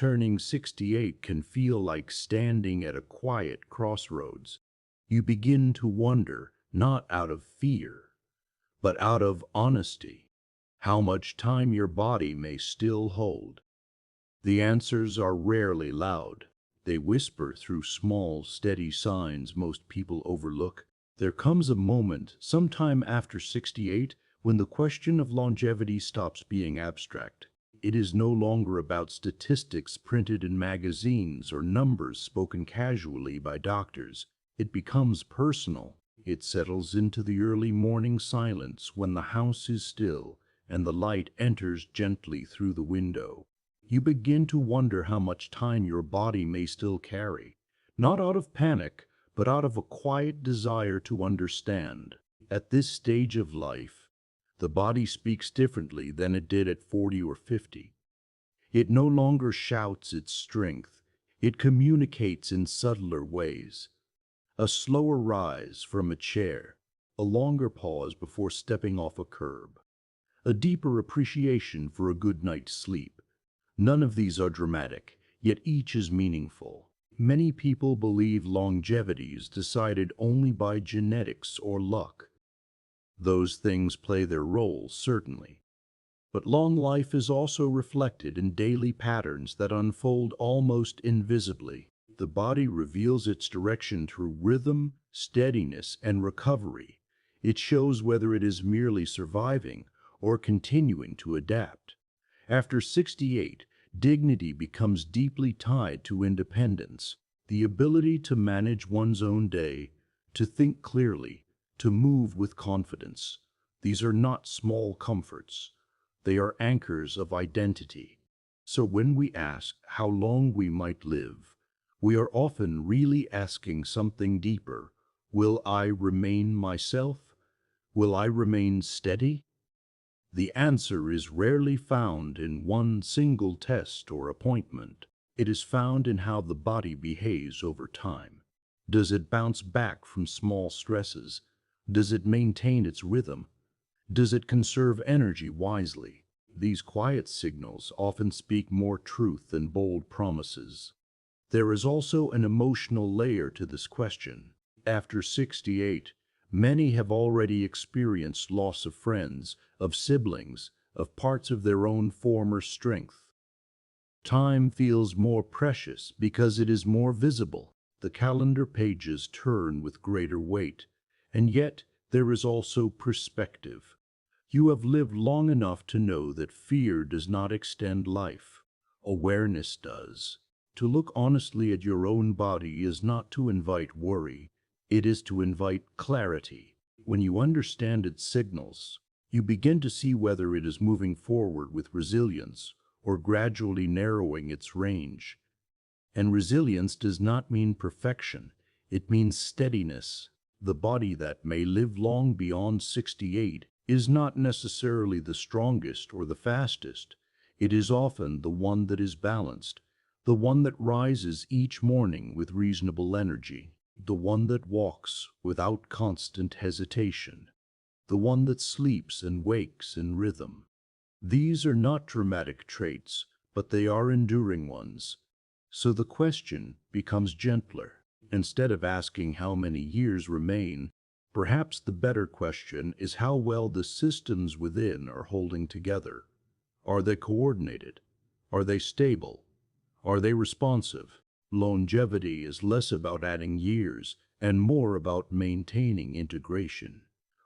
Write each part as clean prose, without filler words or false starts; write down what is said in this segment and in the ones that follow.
turning 68 can feel like standing at a quiet crossroads. You begin to wonder, not out of fear, but out of honesty, how much time your body may still hold. The answers are rarely loud. They whisper through small, steady signs most people overlook. There comes a moment, sometime after 68, when the question of longevity stops being abstract. It is no longer about statistics printed in magazines or numbers spoken casually by doctors. It becomes personal. It settles into the early morning silence when the house is still and the light enters gently through the window. You begin to wonder how much time your body may still carry, not out of panic, but out of a quiet desire to understand. At this stage of life, the body speaks differently than it did at 40 or 50. It no longer shouts its strength. It communicates in subtler ways. A slower rise from a chair, a longer pause before stepping off a curb, a deeper appreciation for a good night's sleep. None of these are dramatic, yet each is meaningful. Many people believe longevity is decided only by genetics or luck. Those things play their roles, certainly. But long life is also reflected in daily patterns that unfold almost invisibly. The body reveals its direction through rhythm, steadiness, and recovery. It shows whether it is merely surviving or continuing to adapt. After 68, dignity becomes deeply tied to independence, the ability to manage one's own day, to think clearly, to move with confidence. These are not small comforts. They are anchors of identity. So when we ask how long we might live, we are often really asking something deeper. Will I remain myself? Will I remain steady? The answer is rarely found in one single test or appointment. It is found in how the body behaves over time. Does it bounce back from small stresses? Does it maintain its rhythm? Does it conserve energy wisely? These quiet signals often speak more truth than bold promises. There is also an emotional layer to this question. After 68, many have already experienced loss of friends, of siblings, of parts of their own former strength. Time feels more precious because it is more visible. The calendar pages turn with greater weight, and yet there is also perspective. You have lived long enough to know that fear does not extend life. Awareness does. To look honestly at your own body is not to invite worry. It is to invite clarity. When you understand its signals, you begin to see whether it is moving forward with resilience or gradually narrowing its range. And resilience does not mean perfection. It means steadiness. The body that may live long beyond 68 is not necessarily the strongest or the fastest. It is often the one that is balanced, the one that rises each morning with reasonable energy, the one that walks without constant hesitation, the one that sleeps and wakes in rhythm. These are not dramatic traits, but they are enduring ones. So the question becomes gentler. Instead of asking how many years remain, perhaps the better question is how well the systems within are holding together. Are they coordinated? Are they stable? Are they responsive? Longevity is less about adding years and more about maintaining integration.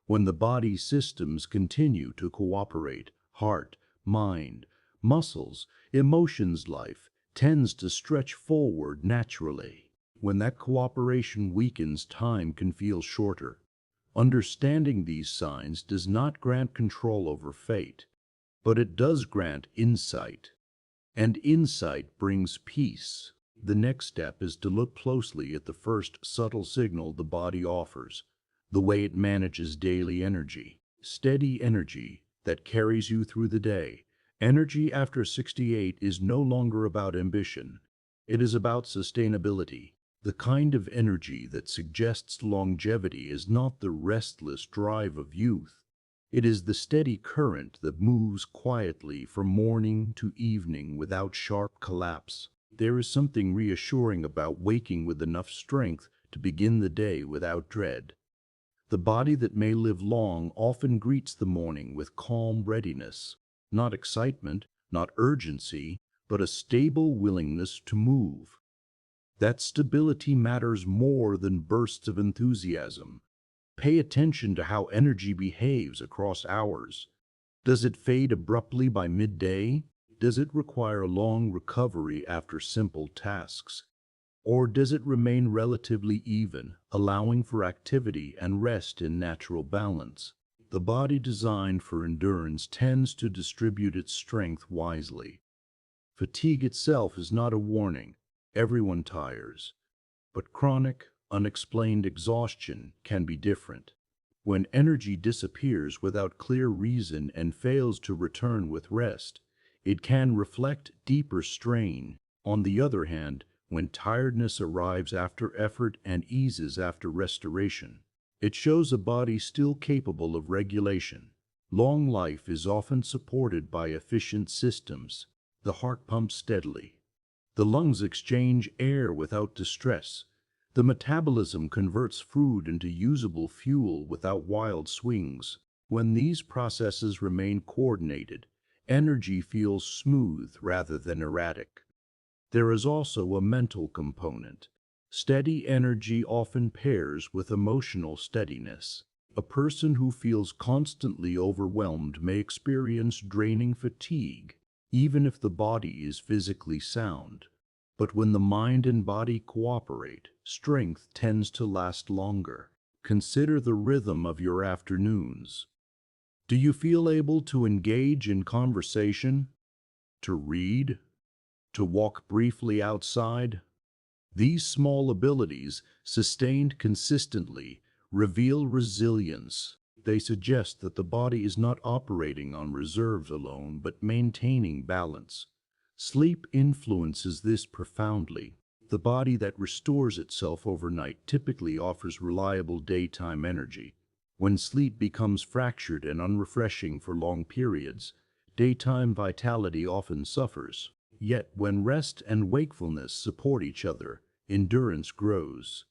When the body systems continue to cooperate, heart, mind, muscles, emotions, life tends to stretch forward naturally. When that cooperation weakens, time can feel shorter. Understanding these signs does not grant control over fate, but it does grant insight. And insight brings peace. The next step is to look closely at the first subtle signal the body offers, the way it manages daily energy, steady energy that carries you through the day. Energy after 68 is no longer about ambition. It is about sustainability. The kind of energy that suggests longevity is not the restless drive of youth. It is the steady current that moves quietly from morning to evening without sharp collapse. There is something reassuring about waking with enough strength to begin the day without dread. The body that may live long often greets the morning with calm readiness, not excitement, not urgency, but a stable willingness to move. That stability matters more than bursts of enthusiasm. Pay attention to how energy behaves across hours. Does it fade abruptly by midday? Does it require a long recovery after simple tasks? Or does it remain relatively even, allowing for activity and rest in natural balance? The body designed for endurance tends to distribute its strength wisely. Fatigue itself is not a warning. Everyone tires. But chronic, unexplained exhaustion can be different. When energy disappears without clear reason and fails to return with rest, it can reflect deeper strain. On the other hand, when tiredness arrives after effort and eases after restoration, it shows a body still capable of regulation. Long life is often supported by efficient systems. The heart pumps steadily. The lungs exchange air without distress. The metabolism converts food into usable fuel without wild swings. When these processes remain coordinated, energy feels smooth rather than erratic. There is also a mental component. Steady energy often pairs with emotional steadiness. A person who feels constantly overwhelmed may experience draining fatigue, even if the body is physically sound. But when the mind and body cooperate, strength tends to last longer. Consider the rhythm of your afternoons. Do you feel able to engage in conversation, to read, to walk briefly outside? These small abilities, sustained consistently, reveal resilience. They suggest that the body is not operating on reserves alone, but maintaining balance. Sleep influences this profoundly. The body that restores itself overnight typically offers reliable daytime energy. When sleep becomes fractured and unrefreshing for long periods, daytime vitality often suffers. Yet when rest and wakefulness support each other, endurance grows.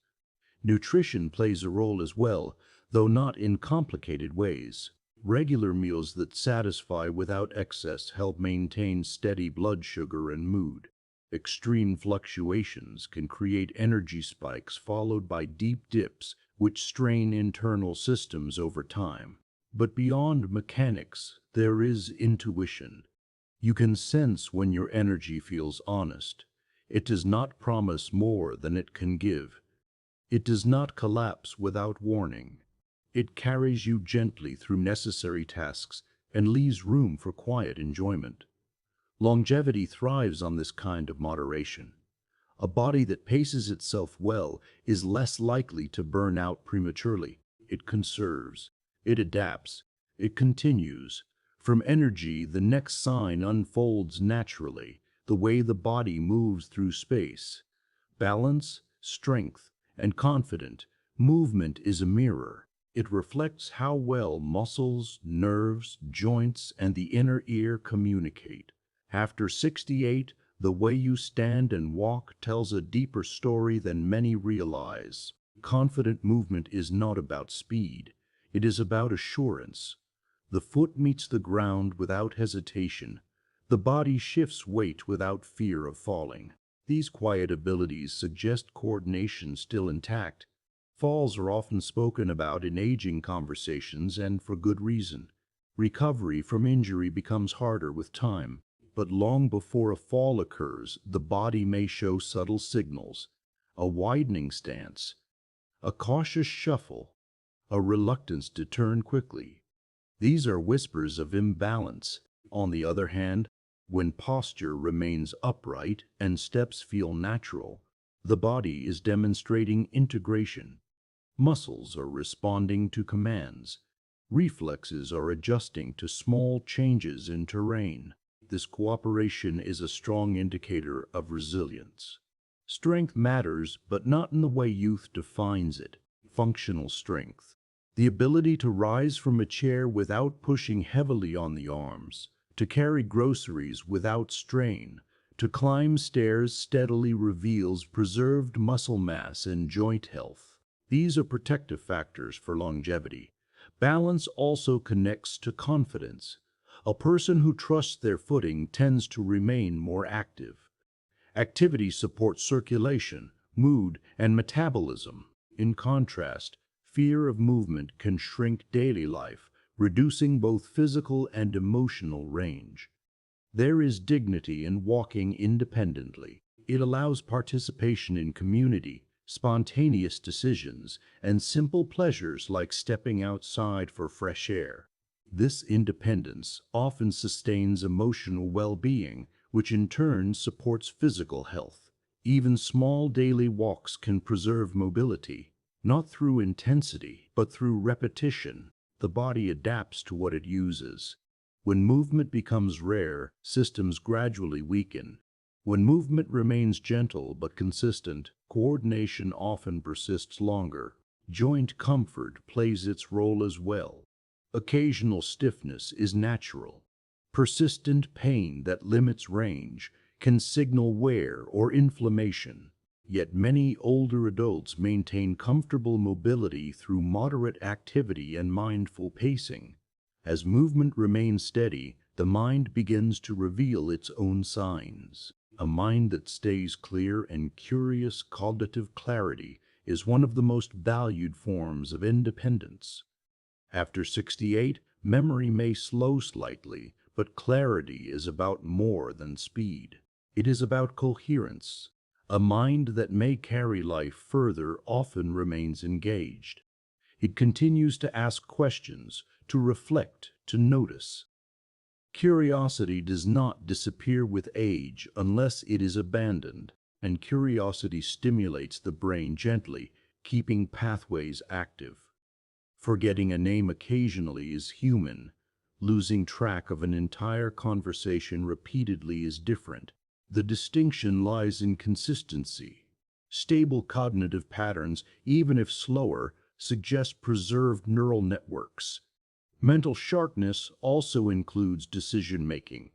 Nutrition plays a role as well, though not in complicated ways. Regular meals that satisfy without excess help maintain steady blood sugar and mood. Extreme fluctuations can create energy spikes followed by deep dips, which strain internal systems over time. But beyond mechanics, there is intuition. You can sense when your energy feels honest. It does not promise more than it can give. It does not collapse without warning. It carries you gently through necessary tasks and leaves room for quiet enjoyment. Longevity thrives on this kind of moderation. A body that paces itself well is less likely to burn out prematurely. It conserves, it adapts, it continues. From energy, the next sign unfolds naturally, the way the body moves through space. Balance, strength, and confident movement is a mirror. It reflects how well muscles, nerves, joints, and the inner ear communicate. After 68, the way you stand and walk tells a deeper story than many realize. Confident movement is not about speed. It is about assurance. The foot meets the ground without hesitation. The body shifts weight without fear of falling. These quiet abilities suggest coordination still intact. Falls are often spoken about in aging conversations, and for good reason. Recovery from injury becomes harder with time. But long before a fall occurs, the body may show subtle signals: a widening stance, a cautious shuffle, a reluctance to turn quickly. These are whispers of imbalance. On the other hand, when posture remains upright and steps feel natural, the body is demonstrating integration. Muscles are responding to commands. Reflexes are adjusting to small changes in terrain. This cooperation is a strong indicator of resilience. Strength matters, but not in the way youth defines it. Functional strength. The ability to rise from a chair without pushing heavily on the arms, to carry groceries without strain, to climb stairs steadily reveals preserved muscle mass and joint health. These are protective factors for longevity. Balance also connects to confidence. A person who trusts their footing tends to remain more active. Activity supports circulation, mood, and metabolism. In contrast, fear of movement can shrink daily life, reducing both physical and emotional range. There is dignity in walking independently. It allows participation in community, spontaneous decisions, and simple pleasures like stepping outside for fresh air. This independence often sustains emotional well-being, which in turn supports physical health. Even small daily walks can preserve mobility, not through intensity, but through repetition. The body adapts to what it uses. When movement becomes rare, systems gradually weaken. When movement remains gentle but consistent, coordination often persists longer. Joint comfort plays its role as well. Occasional stiffness is natural. Persistent pain that limits range can signal wear or inflammation. Yet many older adults maintain comfortable mobility through moderate activity and mindful pacing. As movement remains steady, the mind begins to reveal its own signs. A mind that stays clear and curious. Cognitive clarity is one of the most valued forms of independence. After 68, memory may slow slightly, but clarity is about more than speed. It is about coherence. A mind that may carry life further often remains engaged. It continues to ask questions, to reflect, to notice. Curiosity does not disappear with age unless it is abandoned, and curiosity stimulates the brain gently, keeping pathways active. Forgetting a name occasionally is human. Losing track of an entire conversation repeatedly is different. The distinction lies in consistency. Stable cognitive patterns, even if slower, suggest preserved neural networks. Mental sharpness also includes decision-making,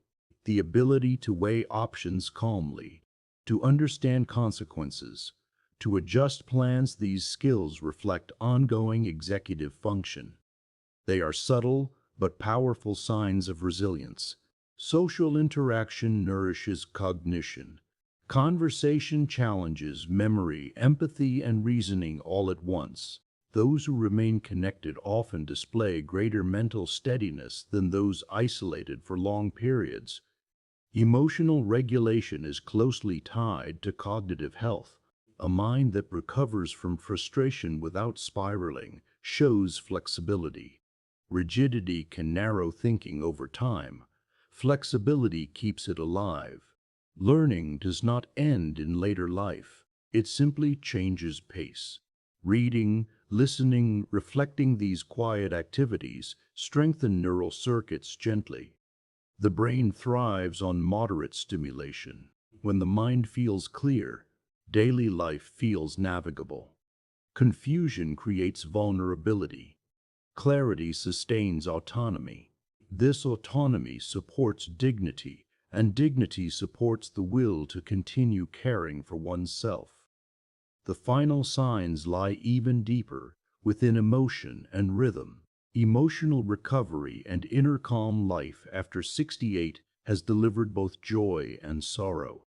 the ability to weigh options calmly, to understand consequences, to adjust plans. These skills reflect ongoing executive function. They are subtle but powerful signs of resilience. Social interaction nourishes cognition. Conversation challenges memory, empathy, and reasoning all at once. Those who remain connected often display greater mental steadiness than those isolated for long periods. Emotional regulation is closely tied to cognitive health. A mind that recovers from frustration without spiraling shows flexibility. Rigidity can narrow thinking over time. Flexibility keeps it alive. Learning does not end in later life. It simply changes pace. Reading, listening, reflecting, these quiet activities strengthen neural circuits gently. The brain thrives on moderate stimulation. When the mind feels clear, daily life feels navigable. Confusion creates vulnerability. Clarity sustains autonomy. This autonomy supports dignity, and dignity supports the will to continue caring for oneself. The final signs lie even deeper, within emotion and rhythm. Emotional recovery and inner calm. Life after 68 has delivered both joy and sorrow.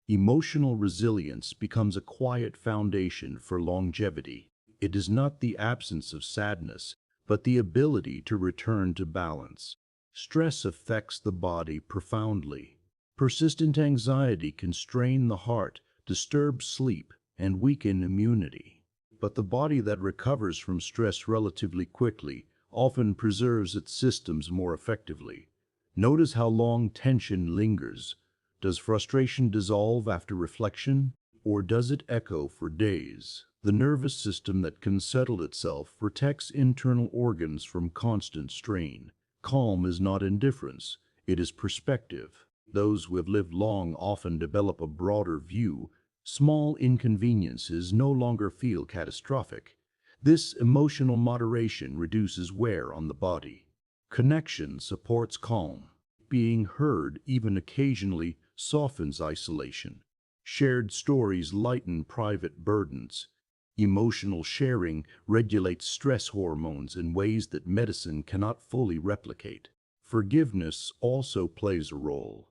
Emotional resilience becomes a quiet foundation for longevity. It is not the absence of sadness, but the ability to return to balance. Stress affects the body profoundly. Persistent anxiety can strain the heart, disturb sleep, and weaken immunity. But the body that recovers from stress relatively quickly often preserves its systems more effectively. Notice how long tension lingers. Does frustration dissolve after reflection, or does it echo for days? The nervous system that can settle itself protects internal organs from constant strain. Calm is not indifference, it is perspective. Those who have lived long often develop a broader view. Small inconveniences no longer feel catastrophic. This emotional moderation reduces wear on the body. Connection supports calm. Being heard, even occasionally, softens isolation. Shared stories lighten private burdens. Emotional sharing regulates stress hormones in ways that medicine cannot fully replicate. Forgiveness also plays a role.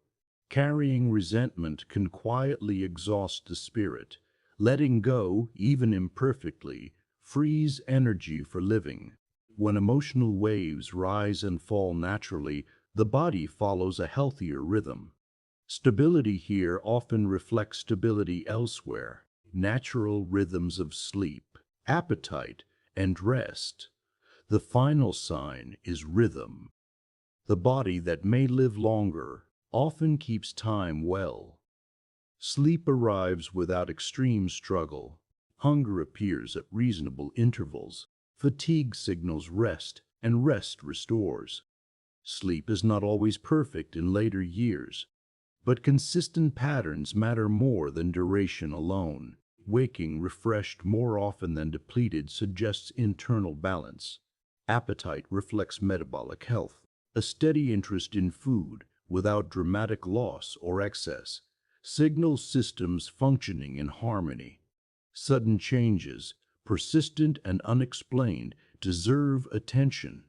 Carrying resentment can quietly exhaust the spirit. Letting go, even imperfectly, frees energy for living. When emotional waves rise and fall naturally, the body follows a healthier rhythm. Stability here often reflects stability elsewhere, natural rhythms of sleep, appetite, and rest. The final sign is rhythm. The body that may live longer often keeps time well. Sleep arrives without extreme struggle. Hunger appears at reasonable intervals. Fatigue signals rest, and rest restores. Sleep is not always perfect in later years, but consistent patterns matter more than duration alone. Waking refreshed more often than depleted suggests internal balance. Appetite reflects metabolic health. A steady interest in food, without dramatic loss or excess, signals systems functioning in harmony. Sudden changes, persistent and unexplained, deserve attention.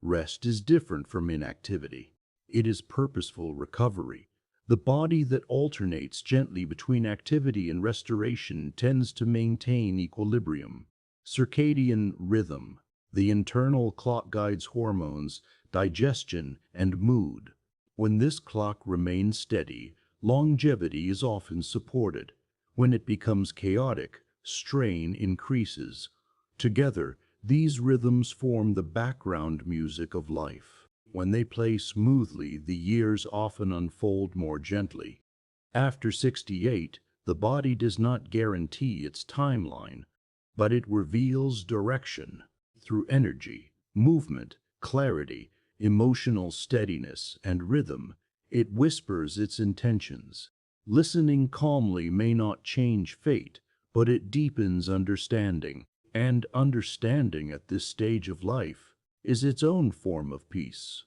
Rest is different from inactivity. It is purposeful recovery. The body that alternates gently between activity and restoration tends to maintain equilibrium. Circadian rhythm, the internal clock guides hormones, digestion, and mood. When this clock remains steady, longevity is often supported. When it becomes chaotic, strain increases. Together, these rhythms form the background music of life. When they play smoothly, the years often unfold more gently. After 68, the body does not guarantee its timeline, but it reveals direction through energy, movement, clarity, emotional steadiness, and rhythm. It whispers its intentions. Listening calmly may not change fate, but it deepens understanding. And understanding at this stage of life is its own form of peace.